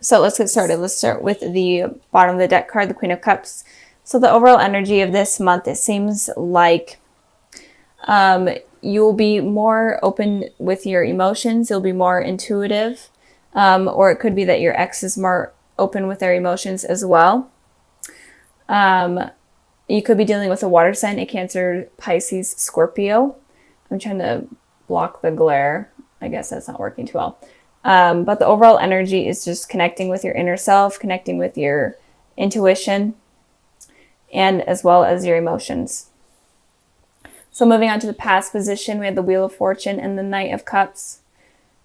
So let's get started. Let's start with the bottom of the deck card, the Queen of Cups. So the overall energy of this month, it seems like you'll be more open with your emotions. You'll be more intuitive. Or it could be that your ex is more open with their emotions as well. You could be dealing with a water sign, a Cancer, Pisces, Scorpio. I'm trying to block the glare. I guess that's not working too well. But the overall energy is just connecting with your inner self, connecting with your intuition, and as well as your emotions. So moving on to the past position, we have the Wheel of Fortune and the Knight of Cups.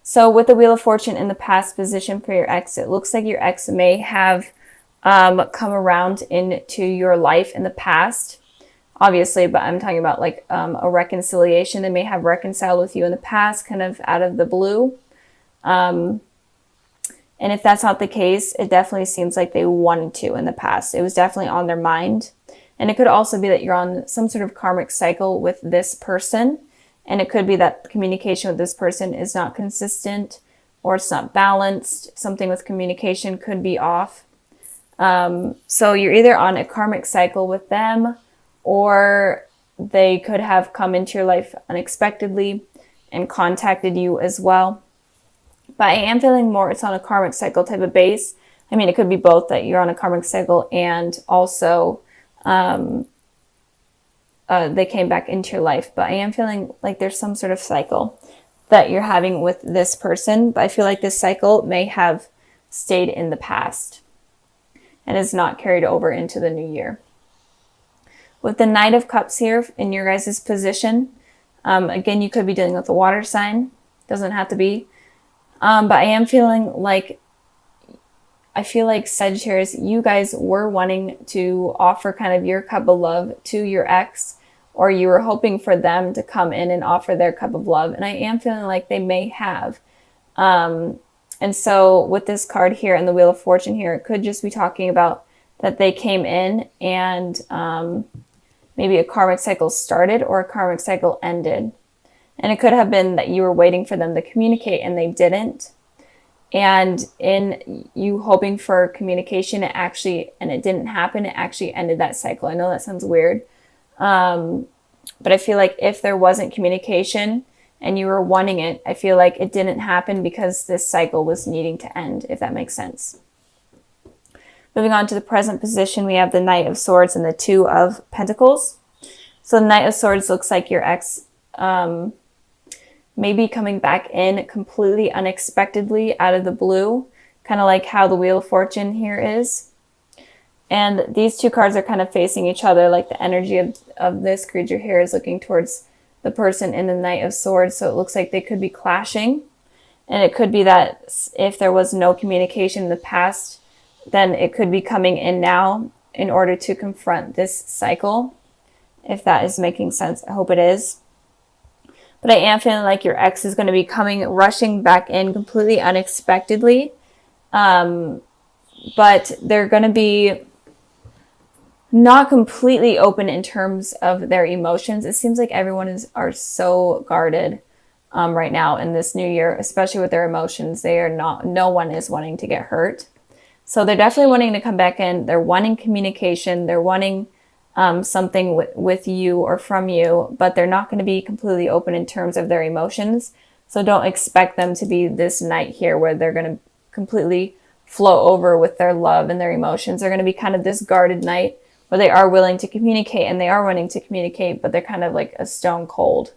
So with the Wheel of Fortune in the past position for your ex, it looks like your ex may have come around into your life in the past, obviously, but I'm talking about like a reconciliation. They may have reconciled with you in the past, kind of out of the blue. And if that's not the case, it definitely seems like they wanted to in the past. It was definitely on their mind. And it could also be that you're on some sort of karmic cycle with this person. And it could be that communication with this person is not consistent or it's not balanced. Something with communication could be off. So you're either on a karmic cycle with them, or they could have come into your life unexpectedly and contacted you as well. But I am feeling more it's on a karmic cycle type of base. I mean, it could be both, that you're on a karmic cycle and also they came back into your life. But I am feeling like there's some sort of cycle that you're having with this person. But I feel like this cycle may have stayed in the past and is not carried over into the new year. With the Knight of Cups here in your guys' position, again, you could be dealing with a water sign. Doesn't have to be. But I am feeling like, Sagittarius, you guys were wanting to offer kind of your cup of love to your ex, or you were hoping for them to come in and offer their cup of love. And I am feeling like they may have. And so with this card here and the Wheel of Fortune here, it could just be talking about that they came in and maybe a karmic cycle started or a karmic cycle ended. And it could have been that you were waiting for them to communicate and they didn't. And in you hoping for communication, it didn't happen. It actually ended that cycle. I know that sounds weird. But I feel like if there wasn't communication and you were wanting it, I feel like it didn't happen because this cycle was needing to end, if that makes sense. Moving on to the present position, we have the Knight of Swords and the Two of Pentacles. So the Knight of Swords looks like your ex maybe coming back in completely unexpectedly out of the blue, kind of like how the Wheel of Fortune here is. And these two cards are kind of facing each other, like the energy of this creature here is looking towards the person in the Knight of Swords. So it looks like they could be clashing. And it could be that if there was no communication in the past, then it could be coming in now in order to confront this cycle. If that is making sense, I hope it is. But I am feeling like your ex is going to be rushing back in completely unexpectedly. But they're going to be not completely open in terms of their emotions. It seems like everyone are so guarded right now in this new year, especially with their emotions. No one is wanting to get hurt. So they're definitely wanting to come back in. They're wanting communication. They're wanting something with you or from you, but they're not going to be completely open in terms of their emotions. So don't expect them to be this night here where they're going to completely flow over with their love and their emotions. They're going to be kind of this guarded night where they are willing to communicate and they are wanting to communicate, but they're kind of like a stone cold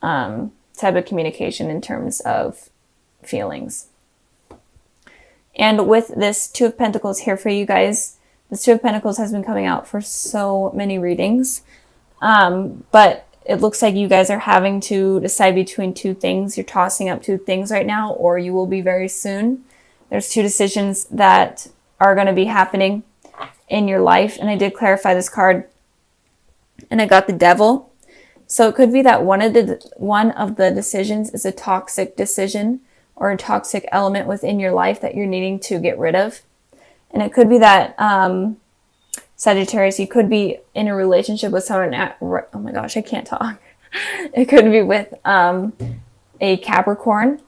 type of communication in terms of feelings. And with this Two of Pentacles here for you guys, the Two of Pentacles has been coming out for so many readings. But it looks like you guys are having to decide between two things. You're tossing up two things right now, or you will be very soon. There's two decisions that are going to be happening in your life. And I did clarify this card and I got the Devil. So it could be that one of the decisions is a toxic decision or a toxic element within your life that you're needing to get rid of. And it could be that, Sagittarius, you could be in a relationship with someone oh my gosh, I can't talk. It could be with a Capricorn.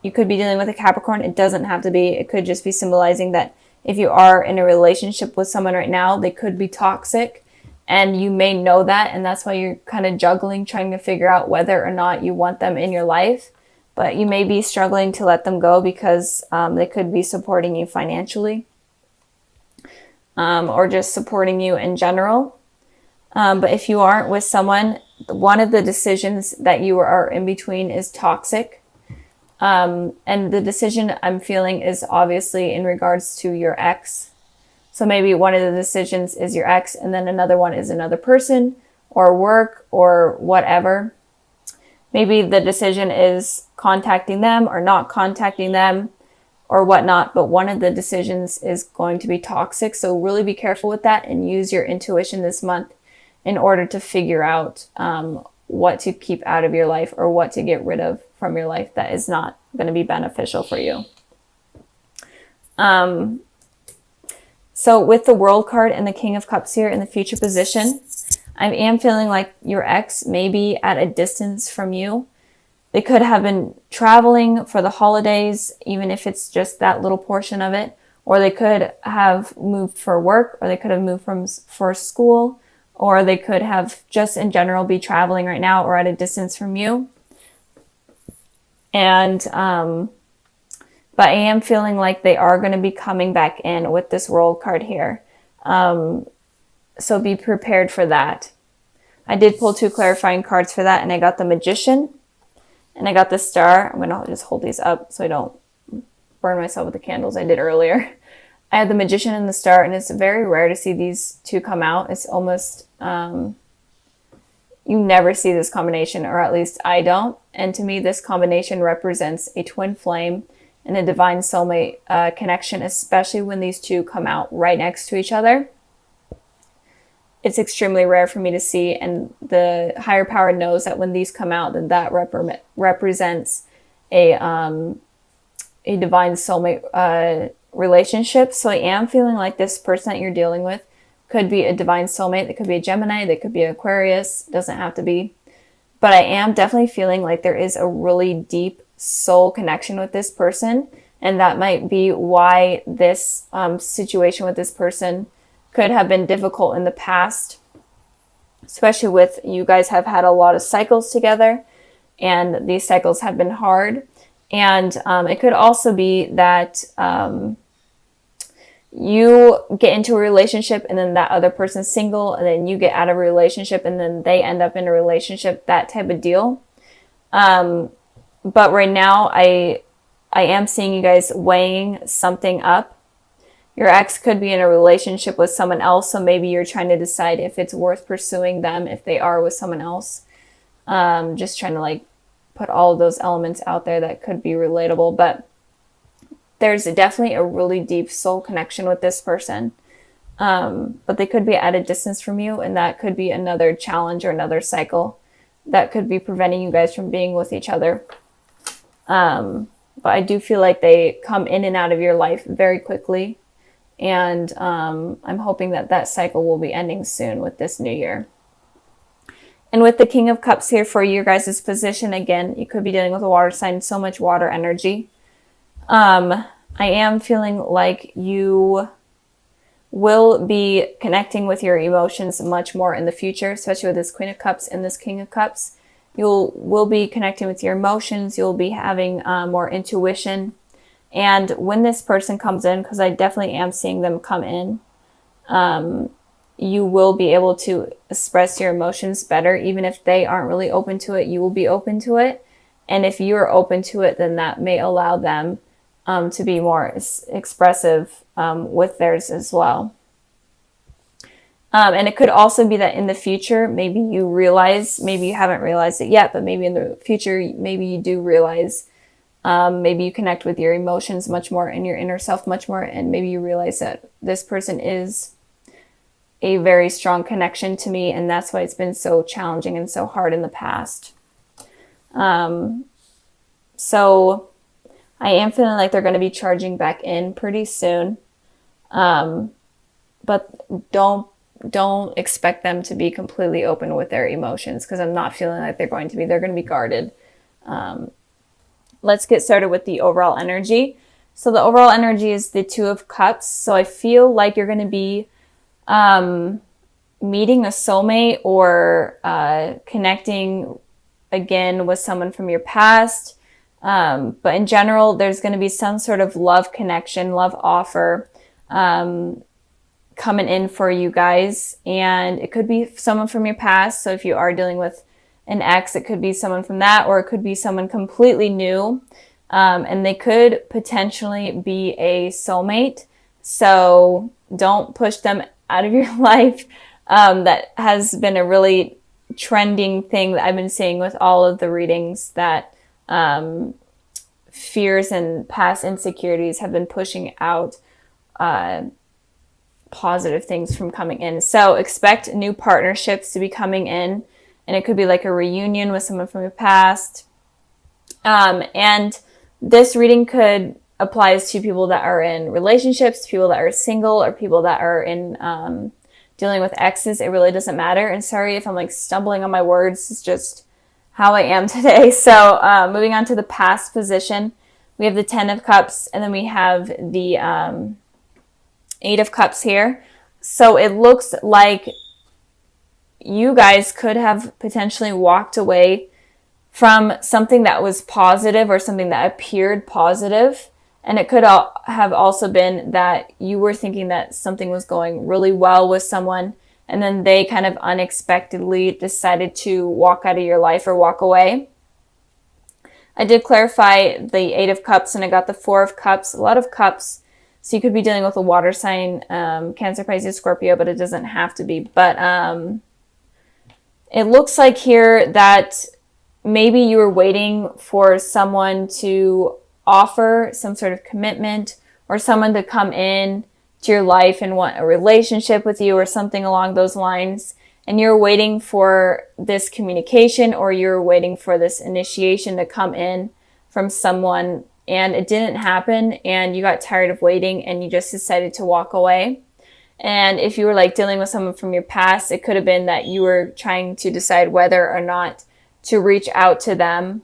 you could be dealing with a Capricorn. It doesn't have to be. It could just be symbolizing that if you are in a relationship with someone right now, they could be toxic, and you may know that, and that's why you're kind of juggling, trying to figure out whether or not you want them in your life. But you may be struggling to let them go because they could be supporting you financially, or just supporting you in general. But if you aren't with someone, one of the decisions that you are in between is toxic. And the decision I'm feeling is obviously in regards to your ex. So maybe one of the decisions is your ex, and then another one is another person or work or whatever. Maybe the decision is contacting them or not contacting them or whatnot, but one of the decisions is going to be toxic. So really be careful with that and use your intuition this month in order to figure out what to keep out of your life or what to get rid of from your life that is not going to be beneficial for you. So with the World card and the King of Cups here in the future position, I am feeling like your ex may be at a distance from you. They could have been traveling for the holidays, even if it's just that little portion of it, or they could have moved for work, or they could have moved for school, or they could have just in general be traveling right now or at a distance from you. And, but I am feeling like they are going to be coming back in with this World card here. So be prepared for that. I did pull 2 clarifying cards for that, and I got the Magician and I got the Star. I'm going to just hold these up so I don't burn myself with the candles I did earlier. I had the Magician and the Star, and it's very rare to see these two come out. It's almost, you never see this combination, or at least I don't. And to me, this combination represents a twin flame and a divine soulmate connection, especially when these two come out right next to each other. It's extremely rare for me to see, and the higher power knows that when these come out, then that represents a divine soulmate relationship. So I am feeling like this person that you're dealing with could be a divine soulmate. They could be a Gemini. They could be Aquarius. Doesn't have to be. But I am definitely feeling like there is a really deep soul connection with this person. And that might be why this situation with this person could have been difficult in the past, especially with you guys have had a lot of cycles together, and these cycles have been hard. And it could also be that you get into a relationship and then that other person's single, and then you get out of a relationship and then they end up in a relationship, that type of deal. But right now I am seeing you guys weighing something up. Your ex could be in a relationship with someone else, so maybe you're trying to decide if it's worth pursuing them if they are with someone else. Just trying to like put all of those elements out there that could be relatable, but there's definitely a really deep soul connection with this person. But they could be at a distance from you, and that could be another challenge or another cycle that could be preventing you guys from being with each other. But I do feel like they come in and out of your life very quickly. And I'm hoping that that cycle will be ending soon with this new year. And with the King of Cups here for your guys' position, again, you could be dealing with a water sign, so much water energy. I am feeling like you will be connecting with your emotions much more in the future, especially with this Queen of Cups and this King of Cups. Will be connecting with your emotions. You'll be having more intuition. And when this person comes in, because I definitely am seeing them come in, you will be able to express your emotions better. Even if they aren't really open to it, you will be open to it. And if you're open to it, then that may allow them to be more expressive with theirs as well. And it could also be that in the future, maybe you realize, maybe you haven't realized it yet, but maybe in the future, maybe you do realize. Maybe you connect with your emotions much more and your inner self much more, and maybe you realize that this person is a very strong connection to me, and that's why it's been so challenging and so hard in the past. So I am feeling like they're going to be charging back in pretty soon, but don't expect them to be completely open with their emotions, because I'm not feeling like they're going to be. They're going to be guarded. let's get started with the overall energy. So the overall energy is the Two of Cups. So I feel like you're going to be meeting a soulmate or connecting again with someone from your past. But in general, there's going to be some sort of love connection, love offer coming in for you guys. And it could be someone from your past. So if you are dealing with an ex, it could be someone from that, or it could be someone completely new. And they could potentially be a soulmate. So don't push them out of your life. That has been a really trending thing that I've been seeing with all of the readings, that fears and past insecurities have been pushing out positive things from coming in. So expect new partnerships to be coming in, and it could be like a reunion with someone from your past. And this reading could applies to people that are in relationships, people that are single, or people that are in dealing with exes. It really doesn't matter. And sorry if I'm like stumbling on my words. It's just how I am today. So moving on to the past position, we have the 10 of Cups, and then we have the 8 of Cups here. So it looks like you guys could have potentially walked away from something that was positive or something that appeared positive. And it could have also been that you were thinking that something was going really well with someone, and then they kind of unexpectedly decided to walk out of your life or walk away. I did clarify the 8 of Cups, and I got the 4 of Cups, a lot of cups. So you could be dealing with a water sign, Cancer, Pisces, Scorpio, but it doesn't have to be. But it looks like here that maybe you were waiting for someone to offer some sort of commitment, or someone to come in to your life and want a relationship with you or something along those lines. And you're waiting for this communication, or you're waiting for this initiation to come in from someone, and it didn't happen, and you got tired of waiting and you just decided to walk away. And if you were like dealing with someone from your past, it could have been that you were trying to decide whether or not to reach out to them,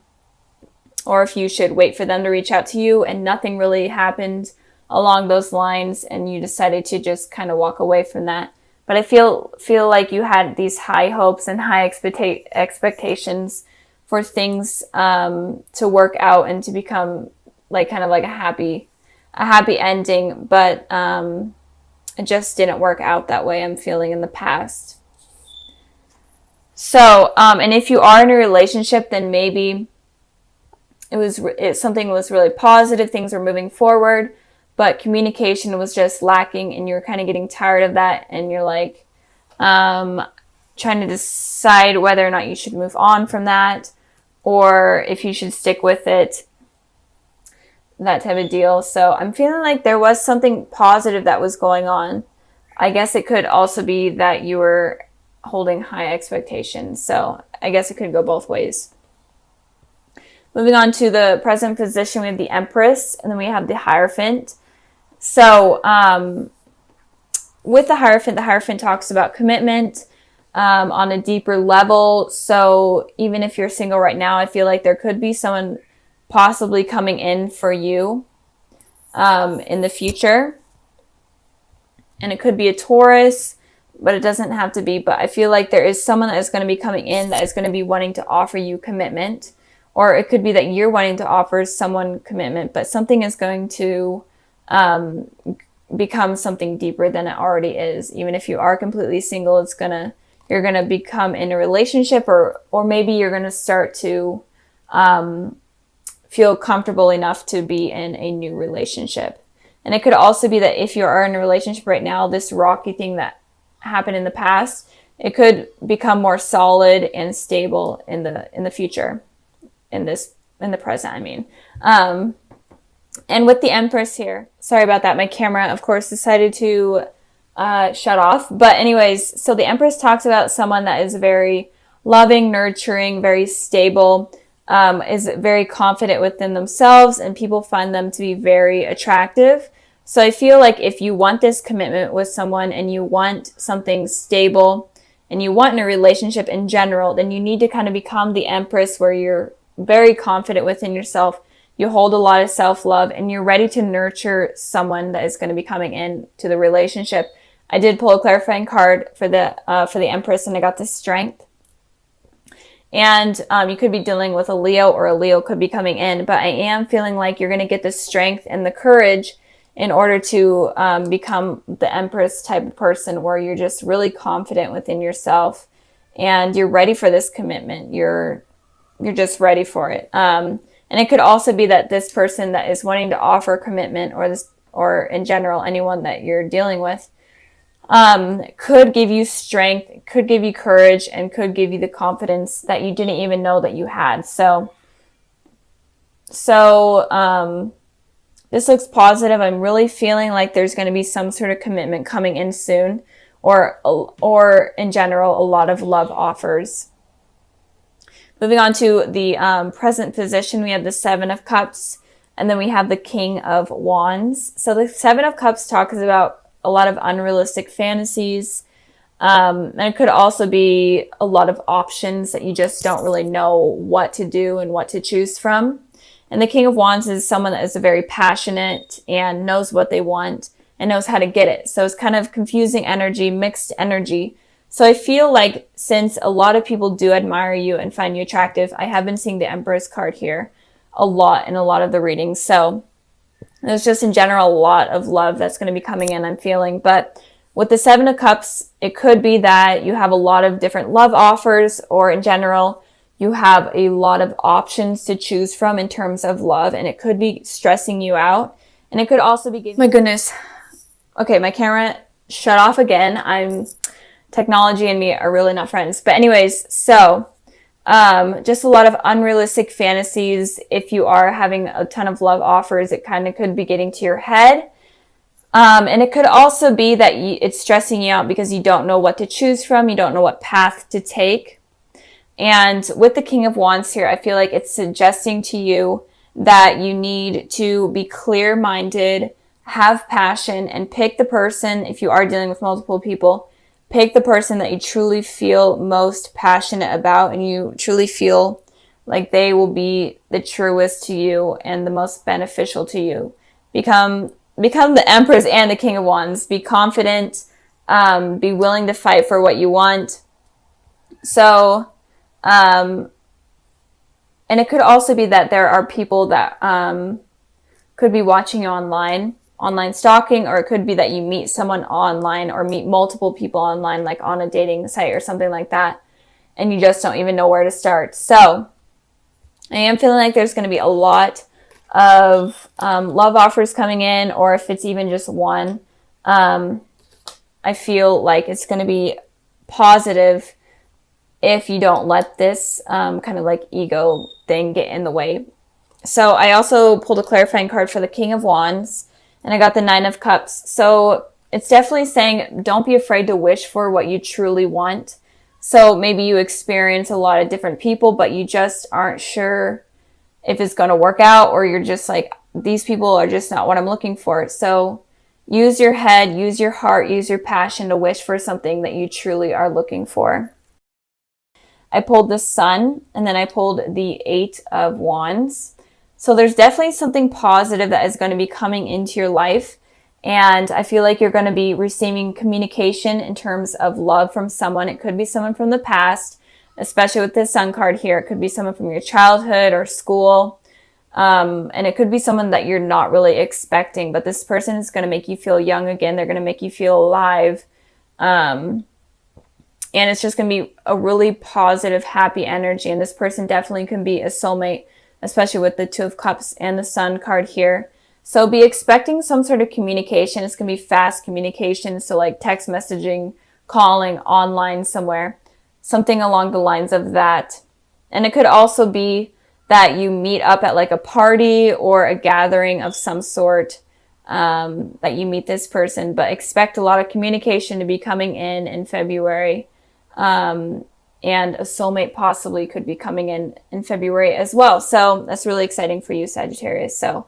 or if you should wait for them to reach out to you, and nothing really happened along those lines, and you decided to just kind of walk away from that. But I feel like you had these high hopes and high expectations for things to work out and to become like kind of like a happy ending, but it just didn't work out that way, I'm feeling, in the past. So, and if you are in a relationship, then maybe something was really positive, things were moving forward, but communication was just lacking, and you're kind of getting tired of that, and you're like trying to decide whether or not you should move on from that, or if you should stick with it, that type of deal. So I'm feeling like there was something positive that was going on. I guess it could also be that you were holding high expectations. So I guess it could go both ways. Moving on to the present position, we have the Empress, and then we have the Hierophant. So with the Hierophant talks about commitment on a deeper level. So even if you're single right now, I feel like there could be someone possibly coming in for you in the future. And it could be a Taurus, but it doesn't have to be. But I feel like there is someone that is going to be coming in that is going to be wanting to offer you commitment. Or it could be that you're wanting to offer someone commitment, but something is going to become something deeper than it already is. Even if you are completely single, you're gonna become in a relationship, or maybe you're gonna start to feel comfortable enough to be in a new relationship. And it could also be that if you are in a relationship right now, this rocky thing that happened in the past, it could become more solid and stable in the future. In the present, I mean. And with the Empress here, sorry about that, my camera, of course, decided to shut off. But anyways, so the Empress talks about someone that is very loving, nurturing, very stable, is very confident within themselves, and people find them to be very attractive. So I feel like if you want this commitment with someone, and you want something stable, and you want in a relationship in general, then you need to kind of become the Empress, where you're very confident within yourself. You hold a lot of self-love, and you're ready to nurture someone that is going to be coming in to the relationship. I did pull a clarifying card for the Empress, and I got the Strength. And you could be dealing with a Leo, or a Leo could be coming in, but I am feeling like you're going to get the strength and the courage in order to become the Empress type of person, where you're just really confident within yourself and you're ready for this commitment. You're just ready for it. And it could also be that this person that is wanting to offer commitment, or in general, anyone that you're dealing with, could give you strength, could give you courage, and could give you the confidence that you didn't even know that you had. So this looks positive. I'm really feeling like there's going to be some sort of commitment coming in soon, or in general, a lot of love offers. Moving on to the present position, we have the Seven of Cups, and then we have the King of Wands. So the Seven of Cups talks about a lot of unrealistic fantasies. And it could also be a lot of options that you just don't really know what to do and what to choose from. And the King of Wands is someone that is very passionate and knows what they want and knows how to get it. So it's kind of confusing energy, mixed energy. So I feel like since a lot of people do admire you and find you attractive, I have been seeing the Empress card here a lot in a lot of the readings. So there's just in general a lot of love that's going to be coming in, I'm feeling. But with the Seven of Cups, it could be that you have a lot of different love offers, or in general, you have a lot of options to choose from in terms of love, and it could be stressing you out. And it could also be giving... My goodness. Okay, my camera shut off again. Technology and me are really not friends. But anyways, so just a lot of unrealistic fantasies. If you are having a ton of love offers, it kind of could be getting to your head. And it could also be that it's stressing you out because you don't know what to choose from. You don't know what path to take. And with the King of Wands here, I feel like it's suggesting to you that you need to be clear-minded, have passion, and pick the person, if you are dealing with multiple people, pick the person that you truly feel most passionate about and you truly feel like they will be the truest to you and the most beneficial to you. Become the Empress and the King of Wands. Be confident, be willing to fight for what you want. So, and it could also be that there are people that could be watching you online stalking, or it could be that you meet someone online or meet multiple people online, like on a dating site or something like that, and you just don't even know where to start. So I am feeling like there's going to be a lot of love offers coming in, or if it's even just one, I feel like it's going to be positive if you don't let this kind of like ego thing get in the way. So I also pulled a clarifying card for the King of Wands, and I got the Nine of Cups. So it's definitely saying don't be afraid to wish for what you truly want. So maybe you experience a lot of different people, but you just aren't sure if it's going to work out, or you're just like, these people are just not what I'm looking for. So use your head, use your heart, use your passion to wish for something that you truly are looking for. I pulled the Sun, and then I pulled the Eight of Wands. So there's definitely something positive that is going to be coming into your life. And I feel like you're going to be receiving communication in terms of love from someone. It could be someone from the past, especially with this Sun card here. It could be someone from your childhood or school. And it could be someone that you're not really expecting, but this person is going to make you feel young again. They're going to make you feel alive. And it's just going to be a really positive, happy energy. And this person definitely can be a soulmate, especially with the Two of Cups and the Sun card here. So be expecting some sort of communication. It's going to be fast communication. So like text messaging, calling, online somewhere, something along the lines of that. And it could also be that you meet up at like a party or a gathering of some sort, that you meet this person, but expect a lot of communication to be coming in February. And a soulmate possibly could be coming in February as well. So that's really exciting for you, Sagittarius. So